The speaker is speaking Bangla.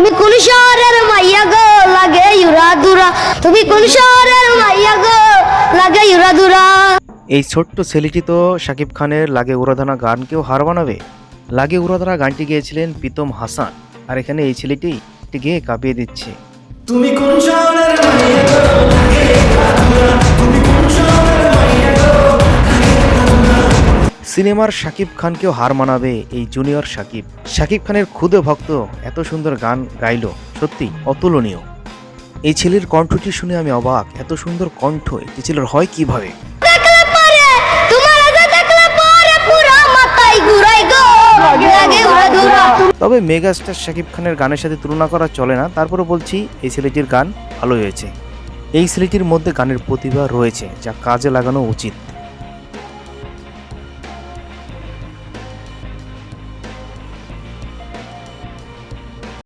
তুমি কোন শহরের মাইয়া গো লাগে ইউরা দুরা, তুমি কোন শহরের মাইয়া গো লাগে ইউরা দুরা। এই ছোট্ট ছেলেটি তো শাকিব খানের লাগে উড়াধরা গানকেও হার বানাবে। লাগে উড়াধরা গানটি গেয়েছিলেন প্রীতম হাসান, আর এখানে এই ছেলেটি এটি গেয়ে কাঁপিয়ে দিচ্ছে। তুমি কোন শহরের মাইয়া গো লাগে ইউরা দুরা, তুমি কোন শহরের মাইয়া গো লাগে ইউরা দুরা। সিনেমার শাকিব খানকেও হার মানাবে এই জুনিয়র শাকিব। শাকিব খানের ক্ষুদে ভক্ত এত সুন্দর গান গাইলো, সত্যি অতুলনীয়। এই ছেলের কণ্ঠটি শুনে আমি অবাক, এত সুন্দর কণ্ঠ একটি ছেলের হয় কিভাবে। দেখলে পরে তোমার আজ দেখলে পরে পুরো মাথায় ঘুরাই গো লাগে ইউরা দুরা। তবে মেগাস্টার শাকিব খানের গানের সাথে তুলনা করা চলে না, তারপরে বলছি এই ছেলেটির গান ভালো হয়েছে। এই ছেলেটির মধ্যে গানের প্রতিভা রয়েছে, যা কাজে লাগানো উচিত।